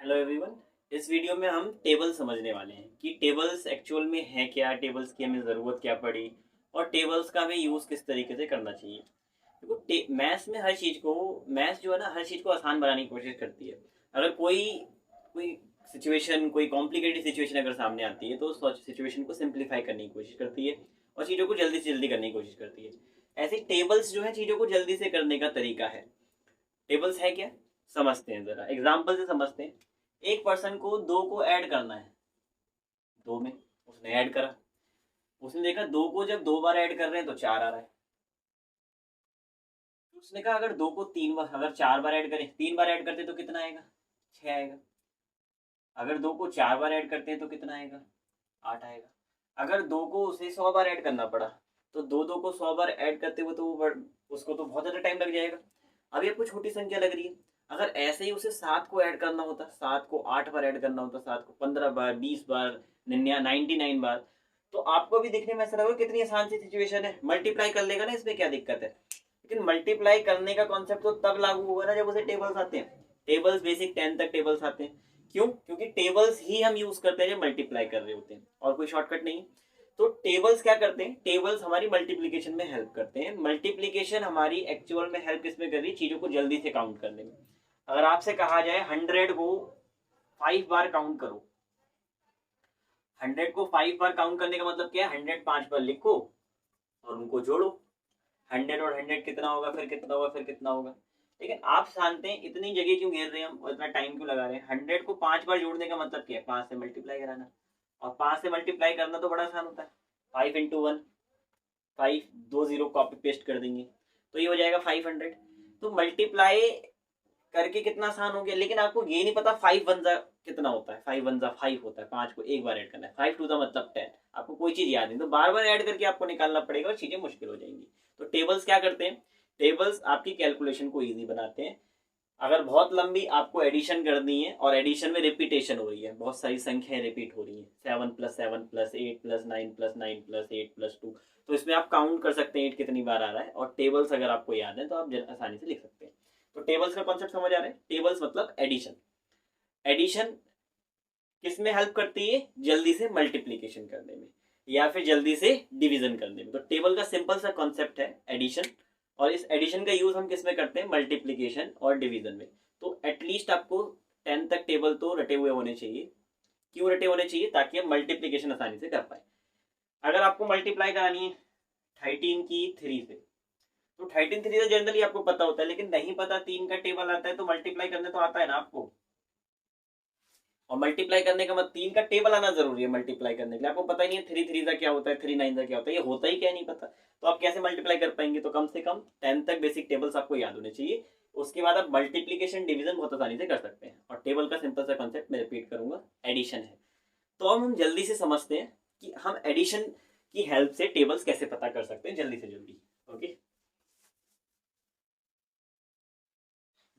Hello everyone. इस video में हम टेबल समझने वाले हैं कि टेबल्स एक्चुअल में है क्या, टेबल्स की हमें ज़रूरत क्या पड़ी और टेबल्स का हमें यूज़ किस तरीके से करना चाहिए। देखो मैथ्स में हर चीज़ को, मैथ्स जो है ना, हर चीज़ को आसान बनाने की कोशिश करती है। अगर कोई कोई सिचुएशन, कोई कॉम्प्लिकेटेड सिचुएशन अगर सामने आती है तो उस सिचुएशन को सिंप्लीफाई करने की कोशिश करती है और चीज़ों को जल्दी से जल्दी करने की कोशिश करती है। ऐसे टेबल्स जो है चीज़ों को जल्दी से करने का तरीका है। टेबल्स है क्या, समझते हैं, ज़रा एग्जाम्पल से समझते हैं। एक पर्सन को दो को ऐड करना है, दो में उसने ऐड करा, उसने देखा दो को जब दो बार ऐड कर रहे हैं तो चार आ रहा है। तो उसने कहा अगर दो को तीन बार, अगर चार बार ऐड करें, तीन बार ऐड करते तो कितना आएगा, छः आएगा। अगर दो को चार बार ऐड करते हैं तो कितना आएगा, आठ आएगा। अगर दो को उसे 100 बार ऐड करना पड़ा तो दो दो को 100 बार ऐड करते हुए तो उसको तो बहुत ज़्यादा टाइम लग जाएगा। अभी आपको छोटी संख्या लग रही है। अगर ऐसे ही उसे सात को ऐड करना होता, सात को 8 बार ऐड करना होता, सात को 15 बार, 20 बार, 99 बार, तो आपको भी देखने में ऐसा लगेगा कितनी आसान सी सिचुएशन है, मल्टीप्लाई कर लेगा ना, इसमें क्या दिक्कत है। लेकिन मल्टीप्लाई करने का कॉन्सेप्ट तो तब लागू होगा ना जब उसे टेबल्स आते हैं। टेबल्स बेसिक 10 तक टेबल्स आते हैं। क्यों? क्योंकि टेबल्स ही हम यूज करते हैं जब मल्टीप्लाई कर रहे होते हैं, और कोई शॉर्टकट नहीं। तो टेबल्स क्या करते हैं, टेबल्स हमारी मल्टीप्लीकेशन में हेल्प करते हैं। मल्टीप्लीकेशन हमारी एक्चुअल में हेल्प किसमें कर रही है, चीजों को जल्दी से काउंट करने में। अगर आपसे कहा जाए 100 को 5 बार काउंट करो, 100 को 5 बार काउंट करने का मतलब क्या है, 100 5 बार लिखो और उनको जोड़ो। 100 और 100 कितना होगा, फिर कितना होगा, फिर कितना होगा। लेकिन आप जानते हैं इतनी जगह क्यों घेर रहे हैं हम और इतना टाइम क्यों लगा रहे हैं। 100 को 5 बार जोड़ने का मतलब क्या है, 5 से मल्टीप्लाई कराना। और 5 से मल्टीप्लाई करना तो बड़ा आसान होता है। 5 × 1, 5, दो जीरो कॉपी पेस्ट कर देंगे तो ये हो जाएगा 500। तो मल्टीप्लाई करके कितना आसान हो गया। लेकिन आपको ये नहीं पता 5 × 1 कितना होता है। 5 × 1 5 होता है, 5 को एक बार ऐड करना है। 5 × 2 मतलब 10। आपको कोई चीज याद नहीं तो बार बार ऐड करके आपको निकालना पड़ेगा और चीजें मुश्किल हो जाएंगी। तो टेबल्स क्या करते हैं, टेबल्स आपकी कैलकुलेशन को ईजी बनाते हैं। अगर बहुत लंबी आपको एडिशन करनी है और एडिशन में रिपीटेशन हो रही है, बहुत सारी संख्याएं रिपीट हो रही है, 7 + 7 + 8 + 9 + 9 + 8 + 2, तो इसमें आप काउंट कर सकते हैं 8 कितनी बार आ रहा है। और टेबल्स अगर आपको याद है तो आप आसानी से लिख सकते हैं। तो टेबल्स का कॉन्सेप्ट समझ आ रहा है। टेबल्स मतलब एडिशन। एडिशन किस में हेल्प करती है, जल्दी से मल्टीप्लीकेशन करने में या फिर जल्दी से डिवीजन करने में। तो टेबल का सिंपल सा कॉन्सेप्ट है एडिशन। और इस एडिशन का यूज हम किस में करते हैं, मल्टीप्लीकेशन और डिवीजन में। तो एटलीस्ट आपको 10 तक टेबल तो रटे हुए होने चाहिए। क्यों रटे होने चाहिए, ताकि हम मल्टीप्लीकेशन आसानी से कर पाए। अगर आपको मल्टीप्लाई करानी है 13 की 3 से, तो 13 3 से जनरली आपको पता होता है, लेकिन नहीं पता 3 का टेबल आता है तो मल्टीप्लाई करने तो आता है ना आपको। और मल्टीप्लाई करने का मतलब 3 का टेबल आना जरूरी है मल्टीप्लाई करने के लिए। आपको पता ही नहीं है 3 3 का क्या होता है, 3 9 का क्या होता है, ये होता ही क्या नहीं पता, तो आप कैसे मल्टीप्लाई कर पाएंगे। तो कम से कम 10 तक बेसिक टेबल्स आपको याद होने चाहिए। उसके बाद आप मल्टीप्लीकेशन डिवीजन बहुत आसानी से कर सकते हैं। और टेबल का सिंपल सा कॉन्सेप्ट मैं रिपीट करूंगा, एडिशन है। तो अब हम जल्दी से समझते हैं कि हम एडिशन की हेल्प से टेबल्स कैसे पता कर सकते हैं जल्दी से जल्दी। ओके,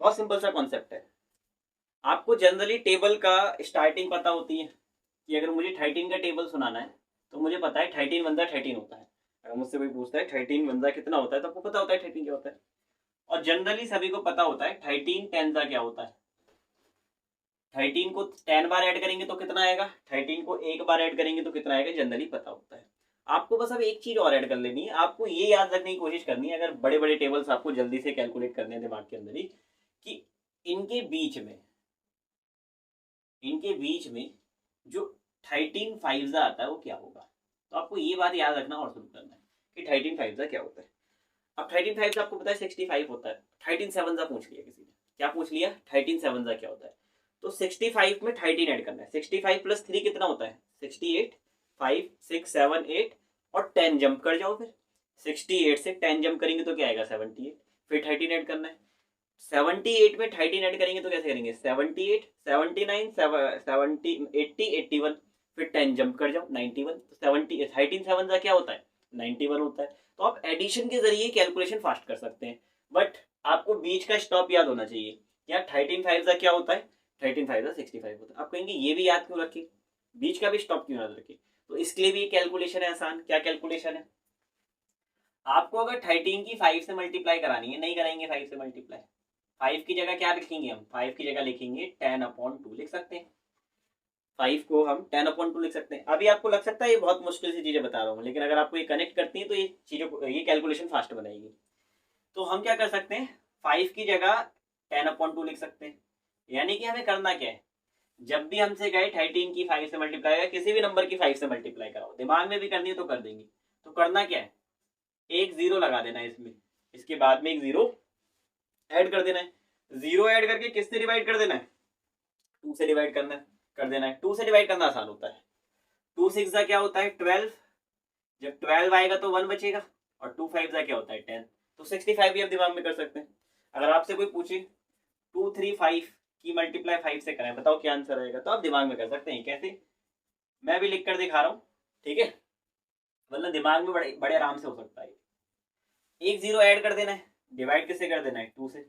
बहुत सिंपल सा कॉन्सेप्ट है। आपको जनरली टेबल का स्टार्टिंग पता होती है कि अगर मुझे 13 का टेबल सुनाना है तो मुझे पता है 13 × 13 होता है। अगर मुझसे कोई पूछता है 13 × कितना होता है तो आपको पता होता है 13 क्या होता है। और जनरली सभी को पता होता है 13 10 क्या होता है। 13 को 10 बार ऐड करेंगे तो कितना आएगा, 13 को एक बार ऐड करेंगे तो कितना आएगा, जनरली पता होता है। आपको बस अब एक चीज और ऐड कर लेनी है, आपको ये याद रखने की कोशिश करनी है, अगर बड़े बड़े टेबल्स आपको जल्दी से कैलकुलेट करने हैं दिमाग के अंदर ही, कि इनके बीच में इनके बीच में जो 13 5 आता है वो क्या होगा। तो आपको ये बात याद रखना और शुरू करना है कि 13 5 क्या होता है। अब 13 5 आपको पता है 65 होता है। 13 7 पूछ लिया किसी ने, क्या पूछ लिया, 13 7 क्या होता है। तो 65 में 13 ऐड करना है। 65 + 3 कितना होता है, 68, 5 6 7 8 और 10 जंप कर जाओ फिर। 68 से 10 जंप करेंगे तो क्या आएगा, 78। फिर 13 ऐड करना है। 78 में 13 ऐड करेंगे तो कैसे करेंगे, 78 79 70 80 81। फिर 10 जंप कर जाओ, 91। तो 70 13 7 का क्या होता है, 91 होता है। तो आप एडिशन के जरिए कैलकुलेशन फास्ट कर सकते हैं। बट आपको बीच का स्टॉप याद होना चाहिए। क्या 13 5 क्या होता है, 13 5 65 होता है। आप कहेंगे ये भी याद क्यों रखे, बीच का भी स्टॉप क्यों याद रखे। तो इसके लिए भी कैलकुलेशन है आसान। क्या कैलकुलेशन है, आपको अगर 13 की 5 से मल्टीप्लाई करानी है, नहीं कराएंगे 5 से मल्टीप्लाई, 5 की जगह क्या लिखेंगे हम, 5 की जगह लिखेंगे 10/2 लिख सकते हैं। 5 को हम 10/2 लिख सकते हैं। अभी आपको लग सकता है ये बहुत मुश्किल सी चीजें बता रहा हूँ, लेकिन अगर आपको ये कनेक्ट करती है तो ये चीजों को, ये कैलकुलेशन फास्ट बनाएगी। तो हम क्या कर सकते हैं, 5 की जगह 10/2 लिख सकते हैं। यानी कि हमें करना क्या है, जब भी हमसे गए 13 की 5 से मल्टीप्लाई या किसी भी नंबर की 5 से मल्टीप्लाई कराओ, दिमाग में भी करनी है तो कर देंगे। तो करना क्या है, एक जीरो लगा देना है इसमें, इसके बाद में एक जीरो ऐड कर देना है। जीरो ऐड करके किससे डिवाइड कर देना है, 2 से डिवाइड कर देना है। 2 से डिवाइड करना आसान होता है। 2 6 क्या होता है 12, जब 12 आएगा तो 1 बचेगा, और 2 5 क्या होता है 10। तो 65 भी आप दिमाग में कर सकते हैं। अगर आपसे कोई पूछे 2 3 5 की मल्टीप्लाई 5 से करें, बताओ क्या आंसर आएगा, तो आप दिमाग में कर सकते हैं। कैसे, मैं भी लिख कर दिखा रहा हूँ, ठीक है, मतलब दिमाग में बड़े बड़े आराम से हो सकता है। एक जीरो ऐड कर देना है, डिवाइड किससे कर देना है, 2 से।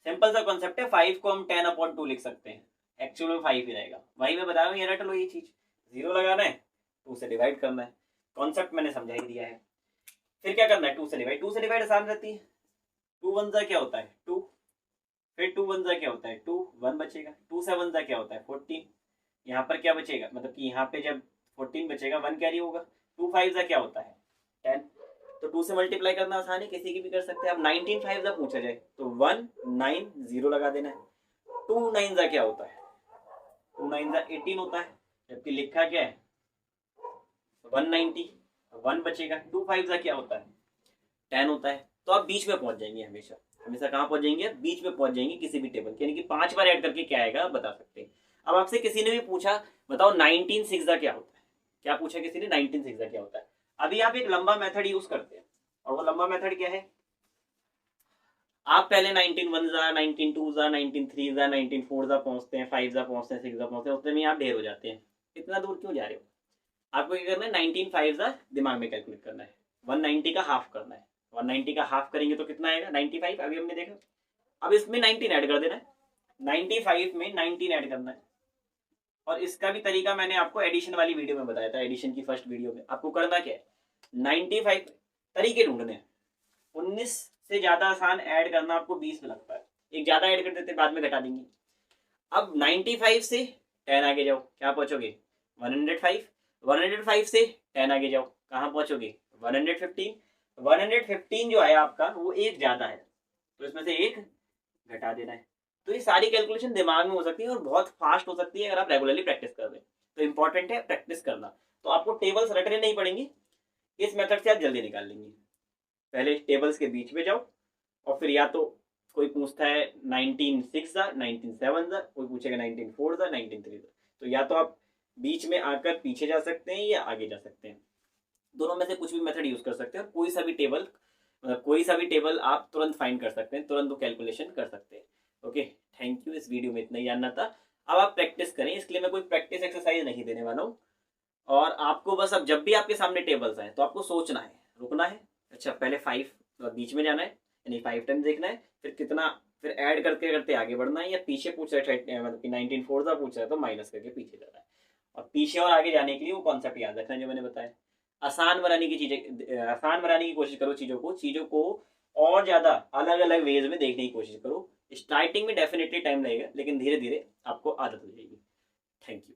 सिंपल सा कॉन्सेप्ट है। 5 को हम 10/2 लिख सकते हैं, एक्चुअल में 5 ही रहेगा। वही मैं बता रहा हूँ, ये रट लो ये चीज, जीरो लगाना है, 2 से डिवाइड करना है। कॉन्सेप्ट मैंने समझा ही दिया है। फिर क्या करना है, 2 से डिवाइड, 2 से डिवाइड आसान रहती है। 2 1 क्या होता है 2, फिर 2 1 क्या होता है 2, 1 बचेगा। 2 7 क्या होता है 14, यहाँ पर क्या बचेगा, मतलब कि यहाँ पे जब 14 बचेगा 1 कैरी होगा। 2 5 क्या होता है 10। तो 2 से मल्टीप्लाई करना आसान है, किसी की भी कर सकते हैं। अब 19 5 पूछा जाए तो 1 9 0 लगा देना है। 2 9 क्या होता है, 2 9 18 होता है, जबकि लिखा क्या है 190, 1 बचेगा। 2 5 क्या होता है 10 होता है। तो आप बीच में पहुंच जाएंगे, हमेशा हमेशा कहाँ पहुंच जाएंगे, बीच में पहुंच जाएंगे किसी भी टेबल के, यानी कि 5 बार ऐड करके क्या आएगा आप बता सकते हैं। अब आपसे किसी ने भी पूछा बताओ 19 6 क्या होता है, क्या पूछा किसी ने, 19 6 क्या होता है। अभी आप एक लंबा मेथड यूज करते हैं, और वो लंबा मेथड क्या है, आप पहले 19 1 19 2 19 3 19 4 पहुंचते हैं, 5 पहुंचते हैं, 6 पहुंचते हैं, उतने में आप ढेर हो जाते हैं। इतना दूर क्यों जा रहे हो, आपको क्या करना है 19 5 दिमाग में कैलकुलेट करना है, 190 का हाफ करना है। 190 का हाफ करेंगे तो कितना आएगा 95, अभी हमने देखा। अब इसमें 19 ऐड कर देना है, 95 में 19 ऐड करना है। और इसका भी तरीका मैंने आपको एडिशन वाली वीडियो में बताया था, एडिशन की फर्स्ट वीडियो में। आपको करना क्या है, 95 तरीके ढूंढने हैं। 19 से ज्यादा आसान ऐड करना आपको 20 में लगता है, एक ज्यादा ऐड कर देते बाद में घटा देंगे। अब 95 से 10 आगे जाओ, क्या पहुंचोगे 105। 105 से 10 आगे जाओ, कहाँ पहुंचोगे 115। 115 जो है आपका वो एक ज्यादा है, तो इसमें से एक घटा देना है। तो ये सारी कैलकुलेशन दिमाग में हो सकती है और बहुत फास्ट हो सकती है अगर आप रेगुलरली प्रैक्टिस कर रहे हैं। तो इंपॉर्टेंट है प्रैक्टिस करना। तो आपको टेबल्स रटने नहीं पड़ेंगे, इस मेथड से आप जल्दी निकाल लेंगे। पहले टेबल्स के बीच में जाओ, और फिर या तो कोई पूछता है 19 6 19 7 कोई पूछेगा 19 4 19 3 तो या तो आप बीच में आकर पीछे जा सकते हैं या आगे जा सकते हैं, दोनों में से कुछ भी मेथड यूज कर सकते हैं। और कोई सा भी टेबल, मतलब कोई सा भी टेबल आप तुरंत फाइंड कर सकते हैं, तुरंत वो कैलकुलेशन कर सकते हैं। Okay, thank you. इस वीडियो में इतना ही जानना था। अब आप प्रैक्टिस करें, इसके लिए मैं कोई प्रैक्टिस एक्सरसाइज नहीं देने वाला हूँ। और आपको बस अब जब भी आपके सामने टेबल्स आए तो आपको सोचना है, रुकना है। अच्छा, पहले 5 बीच में जाना है, यानी 5 टाइम्स देखना है, फिर कितना, फिर ऐड करते करते आगे बढ़ना है, या पीछे पूछ रहा है मतलब कि 19 4 पूछ रहा है तो माइनस करके पीछे जाना है। और पीछे और आगे जाने के लिए वो कॉन्सेप्ट याद रखना है जो मैंने बताया। आसान बनाने की चीजें, आसान बनाने की कोशिश करो, चीज़ों को और ज़्यादा अलग अलग वेज में देखने की कोशिश करो। स्टार्टिंग में डेफिनेटली टाइम लगेगा, लेकिन धीरे धीरे आपको आदत हो जाएगी। Thank you.